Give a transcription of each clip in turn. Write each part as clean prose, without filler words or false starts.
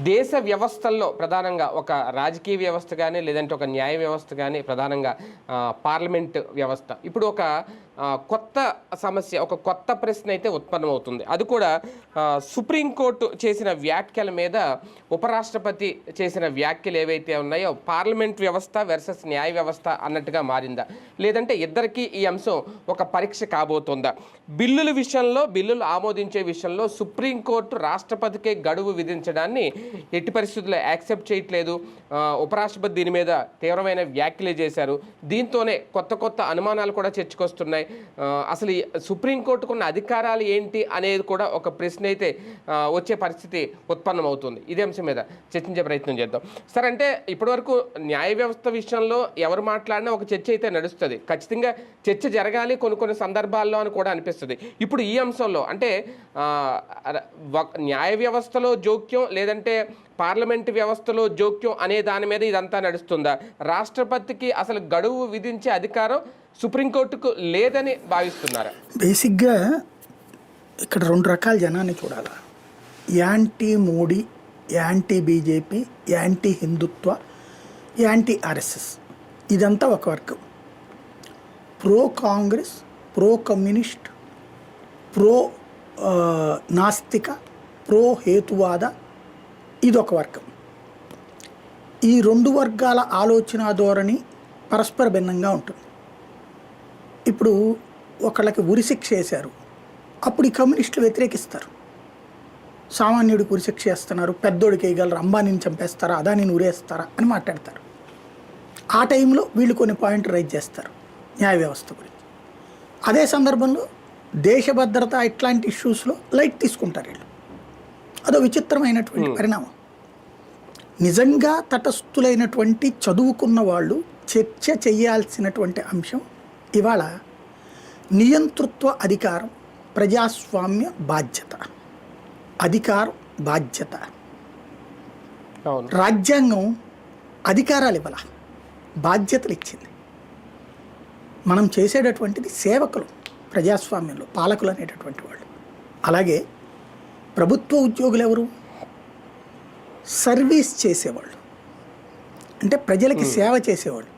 దేశ వ్యవస్థల్లో ప్రధానంగా ఒక రాజకీయ వ్యవస్థ కానీ లేదంటే ఒక న్యాయ వ్యవస్థ కానీ ప్రధానంగా పార్లమెంట్ వ్యవస్థ ఇప్పుడు ఒక కొత్త సమస్య ఒక కొత్త ప్రశ్న అయితే ఉత్పన్నమవుతుంది. అది కూడా సుప్రీంకోర్టు చేసిన వ్యాఖ్యల మీద ఉపరాష్ట్రపతి చేసిన వ్యాఖ్యలు ఏవైతే ఉన్నాయో పార్లమెంట్ వ్యవస్థ వర్సెస్ న్యాయ వ్యవస్థ అన్నట్టుగా మారిందా, లేదంటే ఇద్దరికీ ఈ అంశం ఒక పరీక్ష కాబోతుందా? బిల్లుల విషయంలో బిల్లులు ఆమోదించే విషయంలో సుప్రీంకోర్టు రాష్ట్రపతికే గడువు విధించడాన్ని ఎట్టి పరిస్థితుల్లో యాక్సెప్ట్ చేయట్లేదు. ఉపరాష్ట్రపతి దీని మీద తీవ్రమైన వ్యాఖ్యలు చేశారు. దీంతోనే కొత్త కొత్త అనుమానాలు కూడా చర్చకొస్తున్నాయి. అసలు ఈ సుప్రీంకోర్టుకున్న అధికారాలు ఏంటి అనేది కూడా ఒక ప్రశ్న అయితే వచ్చే పరిస్థితి ఉత్పన్నమవుతుంది. ఇదే అంశం మీద చర్చించే ప్రయత్నం చేద్దాం. సరే, అంటే ఇప్పటివరకు న్యాయ వ్యవస్థ విషయంలో ఎవరు మాట్లాడినా ఒక చర్చ అయితే నడుస్తుంది. ఖచ్చితంగా చర్చ జరగాలి కొన్ని కొన్ని సందర్భాల్లో అని కూడా అనిపిస్తుంది. ఇప్పుడు ఈ అంశంలో అంటే న్యాయ వ్యవస్థలో జోక్యం లేదంటే పార్లమెంటు వ్యవస్థలో జోక్యం అనే దాని మీద ఇదంతా నడుస్తుందా? రాష్ట్రపతికి అసలు గడువు విధించే అధికారం సుప్రీంకోర్టుకు లేదని భావిస్తున్నారా? బేసిక్గా ఇక్కడ రెండు రకాల జనాన్ని చూడాలి. Anti Modi, anti BJP, anti Hindutva, anti RSS, ఇదంతా ఒక వర్గం. Pro Congress, pro communist, pro నాస్తిక, ప్రో హేతువాద, ఇదొక వర్గం. ఈ రెండు వర్గాల ఆలోచన ధోరణి పరస్పర భిన్నంగా ఉంటుంది. ఇప్పుడు ఒకళ్ళకి ఉరిశిక్ష వేశారు, అప్పుడు ఈ కమ్యూనిస్టులు వ్యతిరేకిస్తారు. సామాన్యుడికి ఉరిశిక్ష వేస్తున్నారు, పెద్దోడికి వేయగలరు, అంబానీని చంపేస్తారా, అదానిని ఉరేస్తారా అని మాట్లాడతారు. ఆ టైంలో వీళ్ళు కొన్ని పాయింట్లు రైజ్ చేస్తారు న్యాయ వ్యవస్థ గురించి. అదే సందర్భంలో దేశ భద్రత ఇట్లాంటి ఇష్యూస్లో లైట్ తీసుకుంటారు వీళ్ళు. అదో విచిత్రమైనటువంటి పరిణామం. నిజంగా తటస్థులైనటువంటి చదువుకున్న వాళ్ళు చర్చ చేయాల్సినటువంటి అంశం ఇవాళ నియంతృత్వ అధికారం, ప్రజాస్వామ్య బాధ్యత, అధికారం బాధ్యత. రాజ్యాంగం అధికారాలు ఇవ్వాల, బాధ్యతలు ఇచ్చింది. మనం చేసేటటువంటిది సేవకులు, ప్రజాస్వామ్యంలో పాలకులు అనేటటువంటి వాళ్ళు. అలాగే ప్రభుత్వ ఉద్యోగులు ఎవరు? సర్వీస్ చేసేవాళ్ళు, అంటే ప్రజలకి సేవ చేసేవాళ్ళు.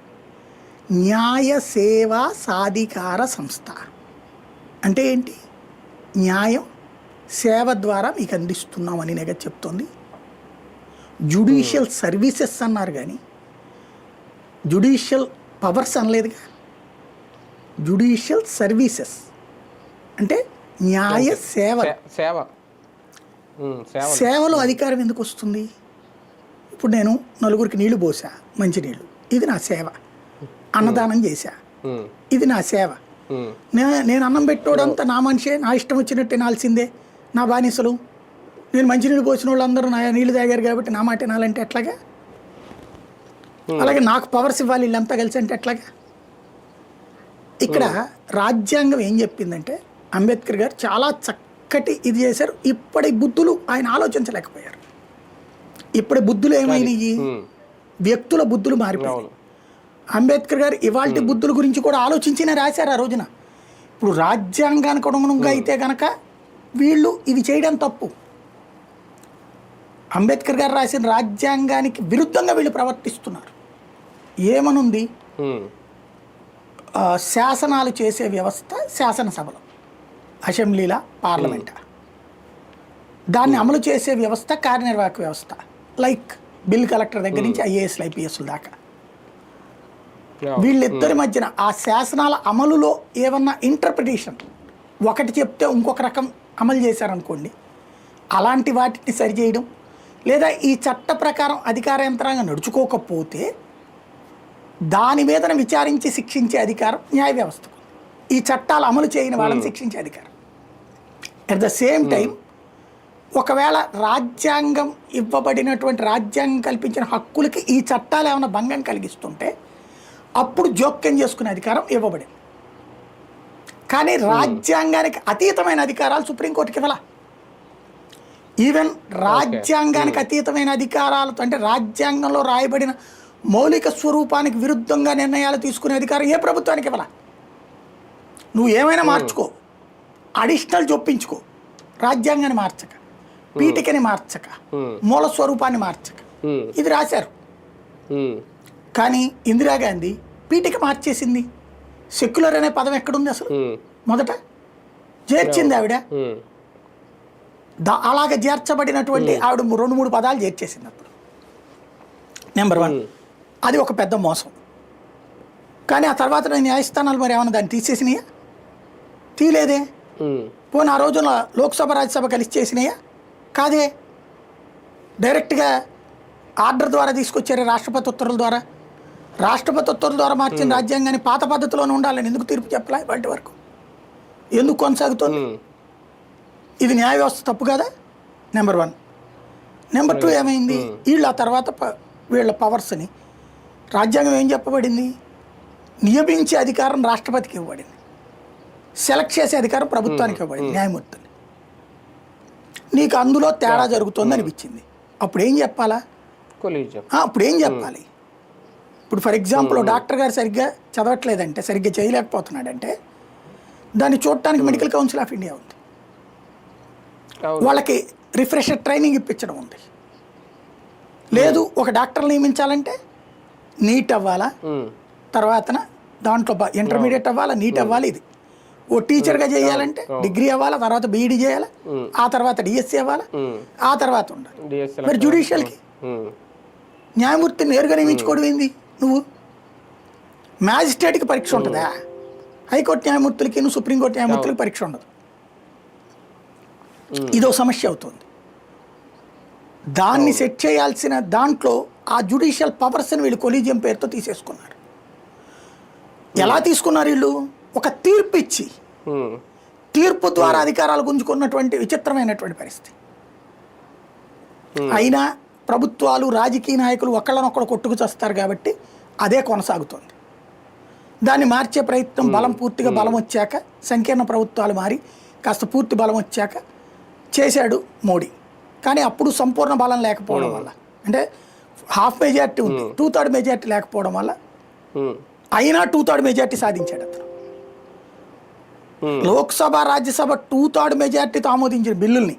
న్యాయ సేవా సాధికార సంస్థ అంటే ఏంటి? న్యాయం సేవ ద్వారా మీకు అందిస్తున్నామని నెగ చెప్తుంది. జ్యుడిషియల్ సర్వీసెస్ అన్నారు కానీ జ్యుడిషియల్ పవర్స్ అనలేదుగా. జ్యుడిషియల్ సర్వీసెస్ అంటే న్యాయ సేవ. సేవలో అధికారం ఎందుకు వస్తుంది? ఇప్పుడు నేను నలుగురికి నీళ్లు పోసా, మంచినీళ్ళు, ఇది నా సేవ. అన్నదానం చేశా, ఇది నా సేవ. నేను అన్నం పెట్టోడంతా నా మనిషే, నా ఇష్టం వచ్చినట్టు తినాల్సిందే, నా బానిసలు. నేను మంచినీళ్ళు పోసిన వాళ్ళందరూ నా నీళ్లు తాగారు కాబట్టి నా మాట తినాలంటే ఎట్లాగా? అలాగే నాకు పవర్స్ ఇవ్వాలి వీళ్ళంతా కలిసి అంటే ఎట్లాగా? ఇక్కడ రాజ్యాంగం ఏం చెప్పిందంటే, అంబేద్కర్ గారు చాలా చక్కటి ఇది చేశారు. ఇప్పటి బుద్ధులు ఆయన ఆలోచించలేకపోయారు. ఇప్పటి బుద్ధులు ఏమైనాయి? వ్యక్తుల బుద్ధులు మారిపోయాయి. అంబేద్కర్ గారు ఇవాళ బుద్ధుల గురించి కూడా ఆలోచించినే రాశారు ఆ రోజున. ఇప్పుడు రాజ్యాంగానికి అనుగుణంగా అయితే కనుక వీళ్ళు ఇది చేయడం తప్పు. అంబేద్కర్ గారు రాసిన రాజ్యాంగానికి విరుద్ధంగా వీళ్ళు ప్రవర్తిస్తున్నారు. ఏమనుంది? శాసనాలు చేసే వ్యవస్థ శాసనసభలో, అసెంబ్లీలా, పార్లమెంటా. దాన్ని అమలు చేసే వ్యవస్థ కార్యనిర్వాహక వ్యవస్థ, లైక్ బిల్ కలెక్టర్ దగ్గర నుంచి ఐఏఎస్లు ఐపీఎస్ల దాకా. వీళ్ళిద్దరి మధ్యన ఆ శాసనాల అమలులో ఏమన్నా ఇంటర్ప్రిటేషన్ ఒకటి చెప్తే ఇంకొక రకం అమలు చేశారనుకోండి, అలాంటి వాటిని సరిచేయడం, లేదా ఈ చట్ట ప్రకారం అధికార యంత్రాంగం నడుచుకోకపోతే దాని మీదన విచారించి శిక్షించే అధికారం న్యాయ వ్యవస్థకు. ఈ చట్టాలు అమలు చేయని వాళ్ళని శిక్షించే అధికారం. అట్ ద సేమ్ టైం ఒకవేళ రాజ్యాంగం ఇవ్వబడినటువంటి, రాజ్యాంగం కల్పించిన హక్కులకి ఈ చట్టాలు ఏమైనా భంగం కలిగిస్తుంటే అప్పుడు జోక్యం చేసుకునే అధికారం ఇవ్వబడింది. కానీ రాజ్యాంగానికి అతీతమైన అధికారాలు సుప్రీంకోర్టుకి ఇవ్వాల. ఈవెన్ రాజ్యాంగానికి అతీతమైన అధికారాలతో, అంటే రాజ్యాంగంలో రాయబడిన మౌలిక స్వరూపానికి విరుద్ధంగా నిర్ణయాలు తీసుకునే అధికారం ఏ ప్రభుత్వానికి ఇవ్వాల. నువ్వు ఏమైనా మార్చుకో, అడిషనల్ చొప్పించుకో, రాజ్యాంగాన్ని మార్చక. పీఠికని మార్చక, మూల స్వరూపాన్ని మార్చక ఇది రాశారు. కానీ ఇందిరాగాంధీ పీఠిక మార్చేసింది. సెక్యులర్ అనే పదం ఎక్కడుంది అసలు? మొదట చేర్చింది ఆవిడ. అలాగ చేర్చబడినటువంటి ఆవిడ 2-3 పదాలు చేర్చేసింది అప్పుడు. నెంబర్ 1 అది ఒక పెద్ద మోసం. కానీ ఆ తర్వాత న్యాయస్థానాలు మరి ఏమన్నా దాన్ని తీసేసినాయా? తీలేదే. పోనీ ఆ రోజున లోక్సభ రాజ్యసభ కలిసి చేసినాయా? కాదే. డైరెక్ట్గా ఆర్డర్ ద్వారా తీసుకొచ్చారు, రాష్ట్రపతి ఉత్తర్వుల ద్వారా. రాష్ట్రపతి ఉత్తర్వుల ద్వారా మార్చిన రాజ్యాంగాన్ని పాత పద్ధతిలోనే ఉండాలని ఎందుకు తీర్పు చెప్పలే వాటి వరకు? ఎందుకు కొనసాగుతుంది? ఇది న్యాయ వ్యవస్థ తప్పు కదా? నెంబర్ 1. నెంబర్ 2 ఏమైంది? వీళ్ళు ఆ తర్వాత వీళ్ళ పవర్స్ని రాజ్యాంగం ఏం చెప్పబడింది? నియమించే అధికారం రాష్ట్రపతికి ఇవ్వబడింది, సెలెక్ట్ చేసే అధికారం ప్రభుత్వానికి ఇవ్వబడింది, న్యాయమూర్తిని. నీకు అందులో తేడా జరుగుతుంది అనిపించింది. అప్పుడు ఏం చెప్పాలా? అప్పుడు ఏం చెప్పాలి? ఇప్పుడు ఫర్ ఎగ్జాంపుల్ డాక్టర్ గారు సరిగ్గా చదవట్లేదంటే, సరిగ్గా చేయలేకపోతున్నాడంటే దాన్ని చూడటానికి మెడికల్ కౌన్సిల్ ఆఫ్ ఇండియా ఉంది, వాళ్ళకి రిఫ్రెషర్ ట్రైనింగ్ ఇప్పించడం ఉంది. లేదు ఒక డాక్టర్ నియమించాలంటే నీట్ అవ్వాలా, తర్వాతన దాంట్లో ఇంటర్మీడియట్ అవ్వాలా, నీట్ అవ్వాలి. ఇది ఓ టీచర్గా చేయాలంటే డిగ్రీ అవ్వాలా, తర్వాత బీఈడీ చేయాలా, ఆ తర్వాత డిఎస్సీ అవ్వాలా, ఆ తర్వాత ఉండాలి. మరి జ్యుడిషియల్కి న్యాయమూర్తిని నేరుగా నియమించుకోవడం ఏంది? నువ్వు మ్యాజిస్ట్రేట్కి పరీక్ష ఉంటుందా? హైకోర్టు న్యాయమూర్తులకి, నువ్వు సుప్రీంకోర్టు న్యాయమూర్తులకి పరీక్ష ఉండదు. ఇదో సమస్య అవుతుంది. దాన్ని సెట్ చేయాల్సిన దాంట్లో ఆ జ్యుడిషియల్ పవర్స్ని వీళ్ళు కొలీజియం పేరుతో తీసేసుకున్నారు. ఎలా తీసుకున్నారు వీళ్ళు? ఒక తీర్పు ఇచ్చి తీర్పు ద్వారా అధికారాలు గుంజుకున్నటువంటి విచిత్రమైనటువంటి పరిస్థితి. అయినా ప్రభుత్వాలు, రాజకీయ నాయకులు ఒకళ్ళనొక్కడు కొట్టుకు చేస్తారు కాబట్టి అదే కొనసాగుతుంది. దాన్ని మార్చే ప్రయత్నం పూర్తిగా బలం వచ్చాక, సంకీర్ణ ప్రభుత్వాలు మారి కాస్త పూర్తి బలం వచ్చాక చేశాడు మోడీ. కానీ అప్పుడు సంపూర్ణ బలం లేకపోవడం వల్ల, అంటే హాఫ్ మెజార్టీ ఉంది, 2/3 మెజార్టీ లేకపోవడం వల్ల అయినా 2/3 మెజార్టీ సాధించాడు అతను. లోక్సభ, రాజ్యసభ 2/3 మెజార్టీతో ఆమోదించిన బిల్లుల్ని,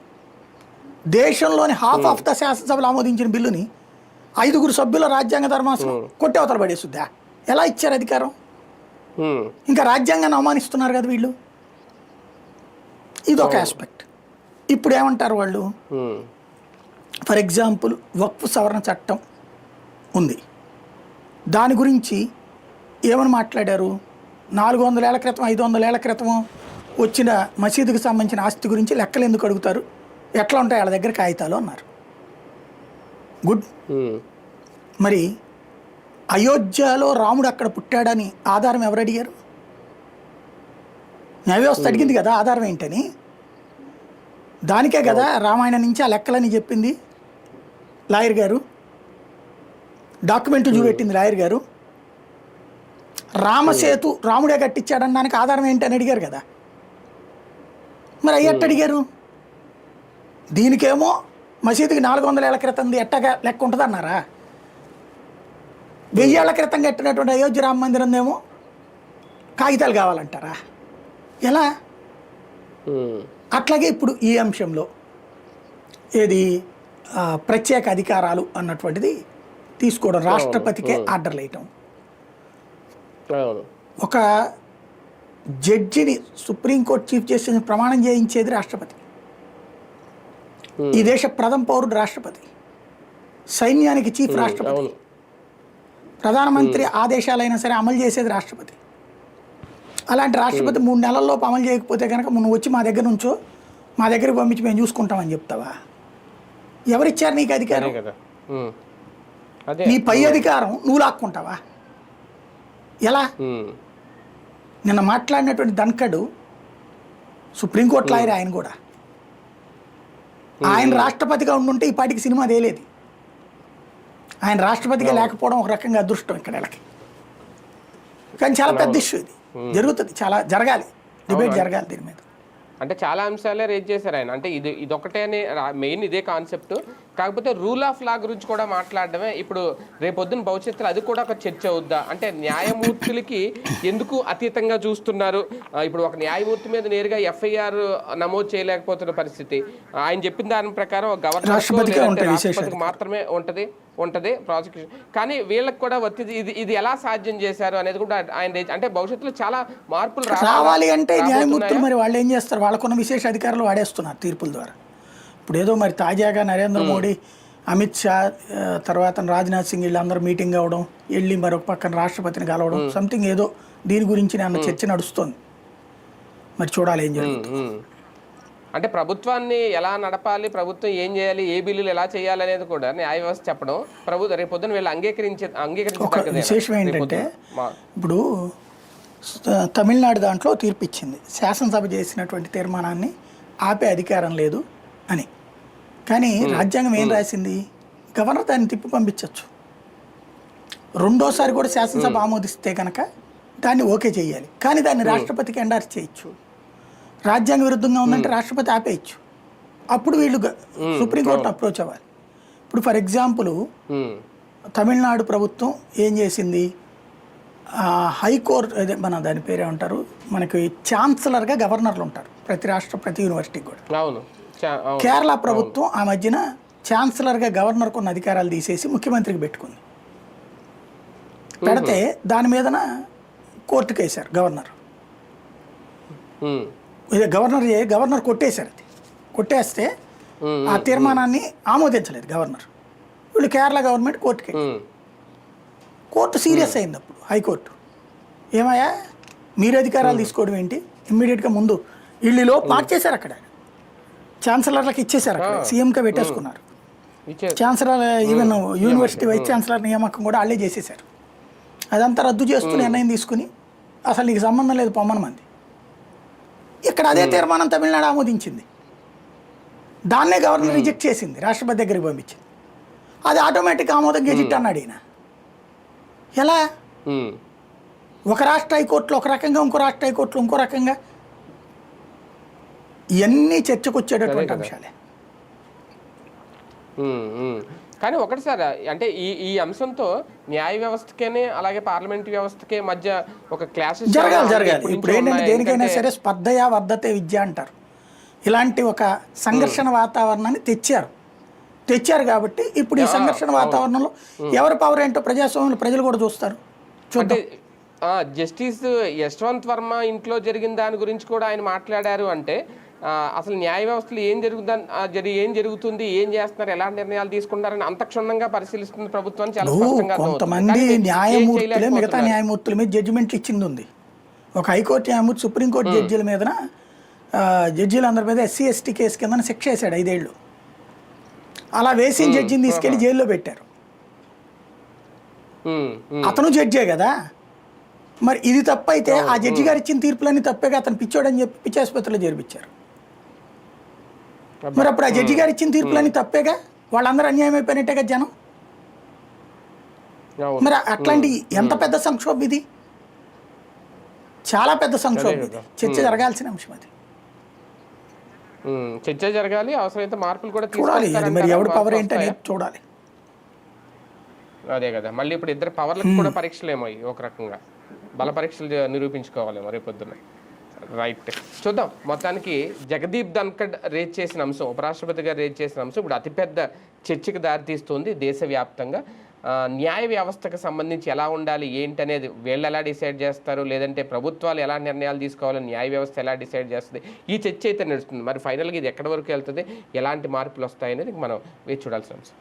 దేశంలోని హాఫ్ ఆఫ్ ద శాసనసభలు ఆమోదించిన బిల్లుని 5 సభ్యుల రాజ్యాంగ ధర్మాసనం కొట్టి అవతల పడేస్తుందా? ఎలా ఇచ్చారు అధికారం? ఇంకా రాజ్యాంగాన్ని అవమానిస్తున్నారు కదా వీళ్ళు. ఇదొక ఆస్పెక్ట్. ఇప్పుడు ఏమంటారు వాళ్ళు? ఫర్ ఎగ్జాంపుల్ వక్ఫ్ సవరణ చట్టం ఉంది, దాని గురించి ఏమని మాట్లాడారు? 400 ఏళ్ల క్రితం, 500 ఏళ్ల క్రితం వచ్చిన మసీదుకి సంబంధించిన ఆస్తి గురించి లెక్కలు ఎందుకు అడుగుతారు? ఎట్లా ఉంటాయి వాళ్ళ దగ్గర కాగితాలు అన్నారు. గుడ్. మరి అయోధ్యలో రాముడు అక్కడ పుట్టాడని ఆధారం ఎవరు అడిగారు? న్యాయ వ్యవస్థ అడిగింది కదా ఆధారం ఏంటని. దానికే కదా రామాయణం నుంచి ఆ లెక్కలని చెప్పింది లాయర్ గారు, డాక్యుమెంట్ చూపెట్టింది లాయర్ గారు. రామసేతు రాముడే కట్టించాడనడానికి ఆధారం ఏంటని అడిగారు కదా. మరి అయ్యట్టు అడిగారు. దీనికేమో మసీదుకి 400 ఏళ్ల క్రితంది ఎట్టగా లెక్క ఉంటుంది అన్నారా? 1000 ఏళ్ల క్రితం కట్టినటువంటి అయోధ్య రామ మందిరం ఏమో కాగితాలు కావాలంటారా? ఎలా? అట్లాగే ఇప్పుడు ఈ అంశంలో ఏది ప్రత్యేక అధికారాలు అన్నటువంటిది తీసుకోవడం, రాష్ట్రపతికే ఆర్డర్లు వేయటం. ఒక జడ్జిని సుప్రీంకోర్టు చీఫ్ జస్టిస్ ప్రమాణం చేయించేది రాష్ట్రపతి. ఈ దేశ ప్రథమ పౌరుడు రాష్ట్రపతి, సైన్యానికి చీఫ్ రాష్ట్రపతి, ప్రధానమంత్రి ఆదేశాలైనా సరే అమలు చేసేది రాష్ట్రపతి. అలాంటి రాష్ట్రపతి 3 నెలల్లోపు అమలు చేయకపోతే కనుక నువ్వు వచ్చి మా దగ్గర నుంచో, మా దగ్గరికి పంపించి మేము చూసుకుంటామని చెప్తావా? ఎవరిచ్చారు నీకు అధికారం? నీ పై అధికారం నువ్వు లాక్కుంటావా? ఎలా? నిన్న మాట్లాడినటువంటి ధన్కడు సుప్రీంకోర్టు లాయర్, ఆయన కూడా. ఆయన రాష్ట్రపతిగా ఉండుంటే ఈ పాటికి సినిమా తేలేదు. ఆయన రాష్ట్రపతిగా లేకపోవడం ఒక రకంగా అదృష్టం ఇక్కడ వీళ్ళకి. కానీ చాలా పెద్ద ఇష్యూ ఇది, జరుగుతుంది, చాలా జరగాలి, డిబేట్ జరగాలి దీని మీద. అంటే చాలా అంశాలే రేజ్ చేశారు ఆయన. అంటే ఇదొకటే మెయిన్ ఇదే కాన్సెప్ట్. కాకపోతే రూల్ ఆఫ్ లా గురించి కూడా మాట్లాడడమే ఇప్పుడు రేపొద్దున భవిష్యత్తులో అది కూడా ఒక చర్చ అవుద్దా అంటే న్యాయమూర్తులకి ఎందుకు అతీతంగా చూస్తున్నారు ఇప్పుడు ఒక న్యాయమూర్తి మీద నేరుగా ఎఫ్ఐఆర్ నమోదు చేయలేకపోతున్న పరిస్థితి ఆయన చెప్పిన దాని ప్రకారం రాష్ట్రపతికి మాత్రమే ఉంటది ప్రాసిక్యూషన్ కానీ వీళ్ళకి కూడా ఇది ఎలా సాధ్యం చేశారు అనేది కూడా ఆయన అంటే భవిష్యత్తులో చాలా మార్పులు రావాలి అంటే న్యాయమూర్తులు మరి వాళ్ళు ఏం చేస్తారు వాళ్ళకున్న విశేష అధికారులు వాడేస్తున్నారు తీర్పుల ద్వారా ఇప్పుడు ఏదో మరి తాజాగా నరేంద్ర మోడీ అమిత్ షా తర్వాత రాజ్నాథ్ సింగ్ వీళ్ళందరూ మీటింగ్ అవ్వడం వెళ్ళి మరొక పక్కన రాష్ట్రపతిని కలవడం సంథింగ్ ఏదో దీని గురించి అన్న చర్చ నడుస్తుంది మరి చూడాలి ఏం జరుగుతుంది అంటే ప్రభుత్వాన్ని ఎలా నడపాలి ప్రభుత్వం ఏం చేయాలి ఏ బిల్లులు ఎలా చేయాలి అనేది కూడా న్యాయ వ్యవస్థ చెప్పడం ప్రభుత్వం రేపు పొద్దున వీళ్ళు అంగీకరించారు. విశేషం ఏంటంటే ఇప్పుడు తమిళనాడు దాంట్లో తీర్పు ఇచ్చింది శాసనసభ చేసినటువంటి తీర్మానాన్ని ఆపే అధికారం లేదు అని కానీ రాజ్యాంగం ఏం రాసింది గవర్నర్ దాన్ని తిప్పి పంపించవచ్చు రెండోసారి కూడా శాసనసభ ఆమోదిస్తే కనుక దాన్ని ఓకే చేయాలి కానీ దాన్ని రాష్ట్రపతికి ఎండార్స్ చేయొచ్చు రాజ్యాంగ విరుద్ధంగా ఉందంటే రాష్ట్రపతి ఆపేయచ్చు అప్పుడు వీళ్ళు సుప్రీంకోర్టు అప్రోచ్ అవ్వాలి ఇప్పుడు ఫర్ ఎగ్జాంపుల్ తమిళనాడు ప్రభుత్వం ఏం చేసింది హైకోర్టు అదే మన దాని పేరేమంటారు మనకి ఛాన్సలర్గా గవర్నర్లు ఉంటారు ప్రతి రాష్ట్ర ప్రతి యూనివర్సిటీకి కూడా కేరళ ప్రభుత్వం ఆ మధ్యన ఛాన్సలర్గా గవర్నర్కు ఉన్న అధికారాలు తీసేసి ముఖ్యమంత్రికి పెట్టుకుంది పెడితే దాని మీదన కోర్టుకు వేశారు గవర్నర్ గవర్నర్ కొట్టేశారు అది కొట్టేస్తే ఆ తీర్మానాన్ని ఆమోదించలేదు గవర్నర్ వీళ్ళు కేరళ గవర్నమెంట్ కోర్టుకి కోర్టు సీరియస్ అయింది అప్పుడు హైకోర్టు ఏమయ్యా మీరు అధికారాలు తీసుకోవడం ఏంటి ఇమ్మీడియట్గా ముందు వీళ్ళలో మార్చేశారు అక్కడ ఛాన్సలర్లకు ఇచ్చేశారు అక్కడ సీఎంగా పెట్టేసుకున్నారు chancellor even university vice chancellor నియామకం కూడా వాళ్ళే చేసేశారు అదంతా రద్దు చేస్తూ నిర్ణయం తీసుకుని అసలు నీకు సంబంధం లేదు పొమ్మన మంది ఇక్కడ అదే తీర్మానం తమిళనాడు ఆమోదించింది దాన్నే గవర్నర్ రిజెక్ట్ చేసింది రాష్ట్రపతి దగ్గరికి పంపించింది అది ఆటోమేటిక్ ఆమోదం గెజిట్ అన్నాడు ఈయన ఎలా ఒక రాష్ట్ర హైకోర్టులో ఒక రకంగా ఇంకో రాష్ట్ర హైకోర్టులో ఇంకో రకంగా ఇవన్నీ చర్చకు వచ్చేటటువంటి అంశాలే కానీ ఒకటి సార్ అంటే ఈ అంశంతో న్యాయ వ్యవస్థకేనే అలాగే పార్లమెంట్ వ్యవస్థకే మధ్య ఒక క్లాసెస్ జరగాలి ఇప్పుడు ఏంటంటే దేనికైనా సరే స్పర్ధయా వర్ధతే విద్య అంటారు ఇలాంటి ఒక సంఘర్షణ వాతావరణాన్ని తెచ్చారు కాబట్టి ఇప్పుడు ఈ సంఘర్షణ వాతావరణంలో ఎవరి పవర్ ఏంటో ప్రజాస్వామ్యంలో ప్రజలు కూడా చూస్తారు అంటే జస్టిస్ యశ్వంత్ వర్మ ఇంట్లో జరిగిన దాని గురించి కూడా ఆయన మాట్లాడారు అంటే అసలు న్యాయ వ్యవస్థలో ఏం జరుగుతుంది ఏం చేస్తున్నారు ఎలాంటి నిర్ణయాలు తీసుకుంటారని అంత క్షుణ్ణంగా పరిశీలిస్తుంది ప్రభుత్వం చాలా స్పష్టంగా కొంతమంది న్యాయమూర్తులే మిగతా న్యాయమూర్తుల మీద జడ్జిమెంట్లు ఇచ్చింది ఉంది ఒక హైకోర్టు న్యాయమూర్తి సుప్రీంకోర్టు జడ్జీల మీద జడ్జీలందరి మీద ఎస్సీ ఎస్టీ కేసు కింద శిక్ష వేశాడు 5 ఏళ్ళు అలా వేసిన జడ్జిని తీసుకెళ్లి జైల్లో పెట్టారు అతను జడ్జే కదా మరి ఇది తప్పైతే ఆ జడ్జి గారు ఇచ్చిన తీర్పులన్నీ తప్పేగా అతను పిచ్చోడని చెప్పి పిచ్చి ఆసుపత్రిలో చేర్పించారు మరి అప్పుడు ఆ జడ్జి గారు ఇచ్చిన తీర్పులన్నీ తప్పేగా వాళ్ళందరూ అన్యాయం అయిపోయినట్టేగా జనం మరి అట్లాంటి ఎంత పెద్ద సంక్షోభం ఇది చాలా పెద్ద సంక్షోభం ఇది చర్చ జరగాల్సిన అంశం అది చర్చ జరగాలి అవసరమైతే మార్పులు కూడా చూడాలి మరి ఎవడు పవర్ ఏంటనేది చూడాలి అదే కదా మళ్ళీ ఇప్పుడు ఇద్దరు పవర్లకు కూడా పరీక్షలేమో ఒక రకంగా బల పరీక్షలు నిరూపించుకోవాలేమో రేపొద్దున రైట్ చూద్దాం మొత్తానికి జగదీప్ ధన్కడ్ రేజ్ చేసిన అంశం ఉపరాష్ట్రపతి గారు రేజ్ చేసిన అంశం ఇప్పుడు అతిపెద్ద చర్చకు దారితీస్తుంది దేశవ్యాప్తంగా న్యాయ వ్యవస్థకు సంబంధించి ఎలా ఉండాలి ఏంటనేది వీళ్ళు ఎలా డిసైడ్ చేస్తారు లేదంటే ప్రభుత్వాలు ఎలా నిర్ణయాలు తీసుకోవాలని న్యాయ వ్యవస్థ ఎలా డిసైడ్ చేస్తుంది ఈ చర్చ అయితే నడుస్తుంది మరి ఫైనల్గా ఇది ఎక్కడి వరకు వెళ్తుంది ఎలాంటి మార్పులు వస్తాయనేది మనం వేచి చూడాల్సిన అంశం